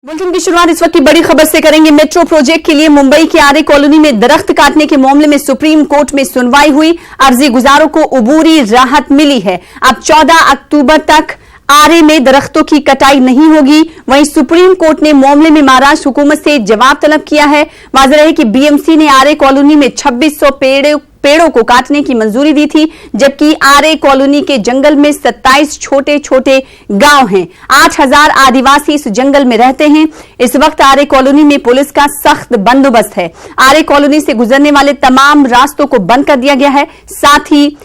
Bulletin की शुरुआत इस वक्त की बड़ी खबर से करेंगे। मेट्रो प्रोजेक्ट के लिए मुंबई के आरे कॉलोनी में दरख्त काटने के मामले में सुप्रीम कोर्ट में सुनवाई हुई। अर्जी गुजारों को उबूरी राहत मिली है। अब 14 अक्टूबर तक आरे में दरख्तों की कटाई नहीं होगी। वहीं सुप्रीम कोर्ट ने मामले में महाराष्ट्र हुकूमत से जवाब तलब किया है। वाज़ेह रहे कि बीएमसी ने आरे कॉलोनी में 2600 पेड़ों को काटने की मंजूरी दी थी, जबकि आरे कॉलोनी के जंगल में 27 छोटे छोटे गांव हैं। 8000 आदिवासी इस जंगल में रहते हैं। इस वक्त आरे कॉलोनी में पुलिस का सख्त बंदोबस्त है। आरे कॉलोनी से गुजरने वाले तमाम रास्तों को बंद कर दिया गया है। साथ ही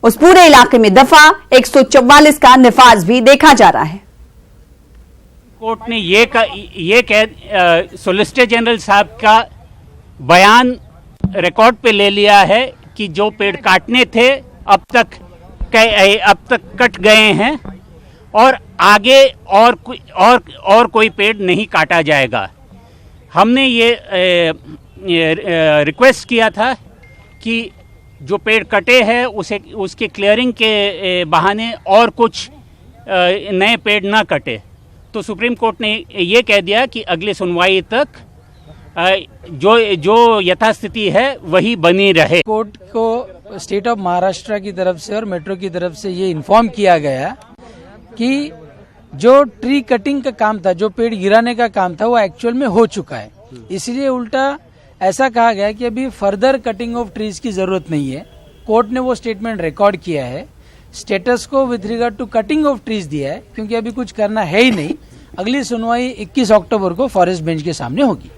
उस पूरे इलाके में दफा 144 का निफाज भी देखा जा रहा है। कोर्ट ने सोलिसिटर जनरल साहब का बयान रिकॉर्ड पे ले लिया है कि जो पेड़ काटने थे अब तक कट गए हैं और आगे और कोई पेड़ नहीं काटा जाएगा। हमने ये रिक्वेस्ट किया था कि जो पेड़ कटे हैं उसके क्लियरिंग के बहाने और कुछ नए पेड़ ना कटे, तो सुप्रीम कोर्ट ने ये कह दिया कि अगली सुनवाई तक जो यथास्थिति है वही बनी रहे। कोर्ट को स्टेट ऑफ महाराष्ट्र की तरफ से और मेट्रो की तरफ से ये इन्फॉर्म किया गया कि जो ट्री कटिंग का काम था, जो पेड़ गिराने का काम था, वो एक्चुअल में हो चुका है। इसलिए उल्टा ऐसा कहा गया कि अभी फर्दर कटिंग ऑफ ट्रीज की जरूरत नहीं है। कोर्ट ने वो स्टेटमेंट रिकॉर्ड किया है। स्टेटस को with regard to cutting of trees दिया है, क्योंकि अभी कुछ करना है ही नहीं। अगली सुनवाई 21 अक्टूबर को फॉरेस्ट बेंच के सामने होगी।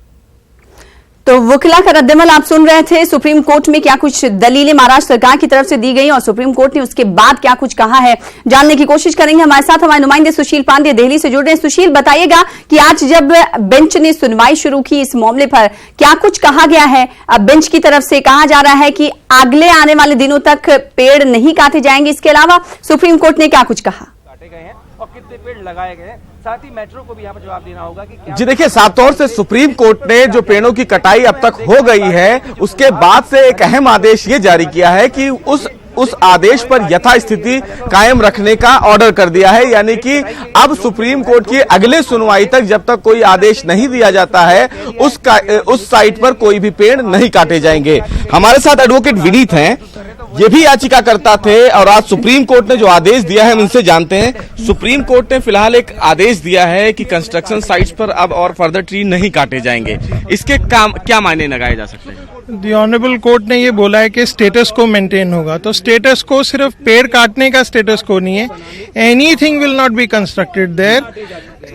तो वकीला का रद्दमल आप सुन रहे थे। सुप्रीम कोर्ट में क्या कुछ दलीलें महाराष्ट्र सरकार की तरफ से दी गई और सुप्रीम कोर्ट ने उसके बाद क्या कुछ कहा है, जानने की कोशिश करेंगे। हमारे साथ हमारे नुमाइंदे सुशील पांडे दिल्ली से जुड़ रहे हैं। सुशील, बताइएगा कि आज जब बेंच ने सुनवाई शुरू की इस मामले पर क्या कुछ कहा गया है। अब बेंच की तरफ से कहा जा रहा है कि अगले आने वाले दिनों तक पेड़ नहीं काटे जाएंगे। इसके अलावा सुप्रीम कोर्ट ने क्या कुछ कहा, काटे गए हैं और कितने पेड़ लगाए गए हैं, साथ ही मेट्रो को भी यहाँ पर जवाब देना होगा कि क्या। जी देखिए, साफ तौर से सुप्रीम कोर्ट ने जो पेड़ों की कटाई अब तक हो गई है उसके बाद से एक अहम आदेश ये जारी किया है कि उस आदेश पर यथास्थिति कायम रखने का ऑर्डर कर दिया है। यानी कि अब सुप्रीम कोर्ट की अगले सुनवाई तक जब तक कोई आदेश नहीं दिया जाता है उस साइट पर कोई भी पेड़ नहीं काटे जाएंगे। हमारे साथ एडवोकेट विनीत हैं, ये भी याचिकाकर्ता थे और आज सुप्रीम कोर्ट ने जो आदेश दिया है हम इनसे जानते हैं। सुप्रीम कोर्ट ने फिलहाल एक आदेश दिया है कि कंस्ट्रक्शन साइट्स पर अब और फर्दर ट्री नहीं काटे जाएंगे। इसके क्या मायने लगाए जा सकते हैं? दी ऑनरेबल कोर्ट ने ये बोला है कि स्टेटस को मेंटेन होगा। तो स्टेटस को सिर्फ पेड़ काटने का स्टेटस को नहीं है, anything will not be constructed there.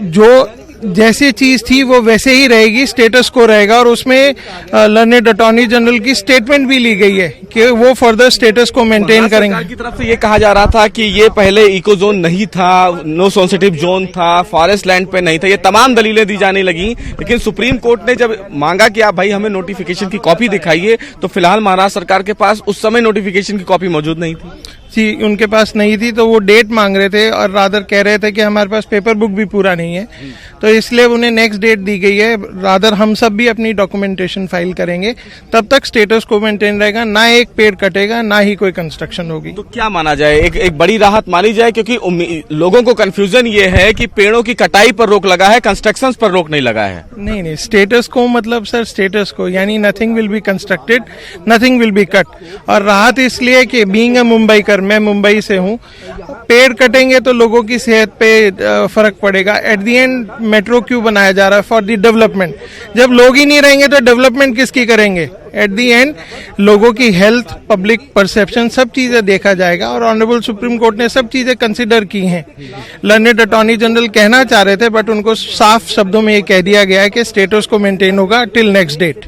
जो जैसी चीज थी वो वैसे ही रहेगी, स्टेटस को रहेगा। और उसमें लर्नेड अटॉर्नी जनरल की स्टेटमेंट भी ली गई है कि वो फर्दर स्टेटस को मेंटेन करेंगे। सरकार की तरफ से ये कहा जा रहा था कि ये पहले इको जोन नहीं था, नो सेंसिटिव जोन था, फॉरेस्ट लैंड पे नहीं था। ये तमाम दलीलें दी जाने लगी, लेकिन सुप्रीम कोर्ट ने जब मांगा कि आप भाई हमें नोटिफिकेशन की कॉपी दिखाइए, तो फिलहाल महाराष्ट्र सरकार के पास उस समय नोटिफिकेशन की कॉपी मौजूद नहीं थी। जी, उनके पास नहीं थी, तो वो डेट मांग रहे थे और रादर कह रहे थे कि हमारे पास पेपर बुक भी पूरा नहीं है, तो इसलिए उन्हें नेक्स्ट डेट दी गई है। रादर हम सब भी अपनी डॉक्यूमेंटेशन फाइल करेंगे, तब तक स्टेटस को मेंटेन रहेगा, ना एक पेड़ कटेगा ना ही कोई कंस्ट्रक्शन होगी। तो क्या माना जाए, एक बड़ी राहत मानी जाए? क्योंकि लोगों को कंफ्यूजन ये है कि पेड़ों की कटाई पर रोक लगा है, कंस्ट्रक्शन पर रोक नहीं लगा है। नहीं, स्टेटस को मतलब सर स्टेटस को, यानी nothing will be constructed, nothing will be cut. और राहत इसलिए कि बीइंग अ मुंबईकर, मैं मुंबई से हूँ, पेड़ कटेंगे तो लोगों की सेहत पे फर्क पड़ेगा। एट दी एंड मेट्रो क्यों बनाया जा रहा है? For the development. जब लोग ही नहीं रहेंगे तो डेवलपमेंट किसकी करेंगे? एट दी एंड लोगों की हेल्थ, पब्लिक परसेप्शन, सब चीजें देखा जाएगा। और ऑनरेबल सुप्रीम कोर्ट ने सब चीजें कंसिडर की हैं। लर्नेड अटॉर्नी जनरल कहना चाह रहे थे, बट उनको साफ शब्दों में ये कह दिया गया है कि स्टेटस को मेंटेन होगा टिल नेक्स्ट डेट।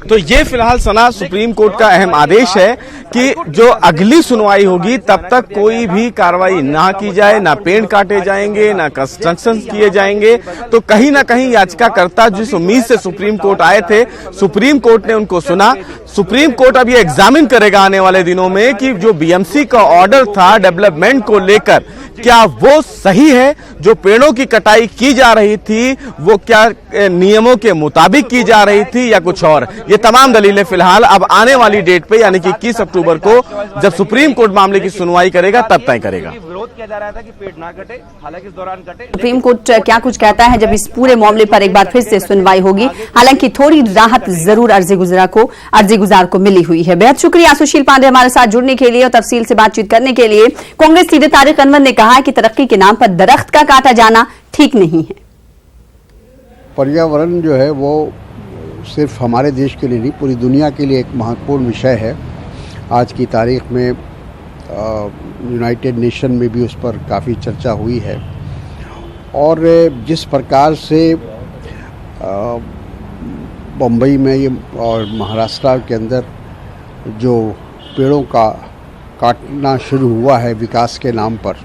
तो ये फिलहाल सना सुप्रीम कोर्ट का अहम आदेश है कि जो अगली सुनवाई होगी तब तक कोई भी कार्रवाई ना की जाए, ना पेड़ काटे जाएंगे, ना कंस्ट्रक्शन किए जाएंगे। तो कहीं ना कहीं याचिकाकर्ता जिस उम्मीद से सुप्रीम कोर्ट आए थे, सुप्रीम कोर्ट ने उनको सुना। सुप्रीम कोर्ट अब ये एग्जामिन करेगा आने वाले दिनों में कि जो बीएमसी का ऑर्डर था डेवलपमेंट को लेकर, क्या वो सही है, जो पेड़ों की कटाई की जा रही थी वो क्या नियमों के मुताबिक की जा रही थी या कुछ और। ये तमाम दलीलें फिलहाल अब आने वाली डेट पे यानी कि 21 अक्टूबर को जब सुप्रीम कोर्ट मामले की सुनवाई करेगा तब तय करेगा। विरोध किया जा रहा था कि पेड़ ना कटे, हालांकि इस दौरान कटे। सुप्रीम कोर्ट क्या कुछ कहता है जब इस पूरे मामले पर एक बार फिर से सुनवाई होगी। हालांकि थोड़ी राहत जरूर अर्जी गुजार को मिली हुई है। बेहद शुक्रिया सुशील पांडे हमारे साथ जुड़ने के लिए और तफसील से बातचीत करने के लिए। कांग्रेस लीडर तारिक अनवर ने कहा कि तरक्की के नाम पर दरख्त का काटा जाना ठीक नहीं है। पर्यावरण जो है वो सिर्फ हमारे देश के लिए नहीं, पूरी दुनिया के लिए एक महत्वपूर्ण विषय है। आज की तारीख में यूनाइटेड नेशन में भी उस पर काफ़ी चर्चा हुई है और जिस प्रकार से बम्बई में ये और महाराष्ट्र के अंदर जो पेड़ों का काटना शुरू हुआ है विकास के नाम पर,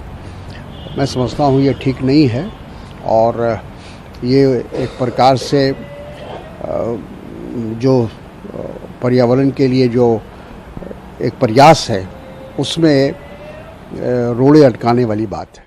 मैं समझता हूँ ये ठीक नहीं है और ये एक प्रकार से जो पर्यावरण के लिए जो एक प्रयास है उसमें रोड़े अटकाने वाली बात है।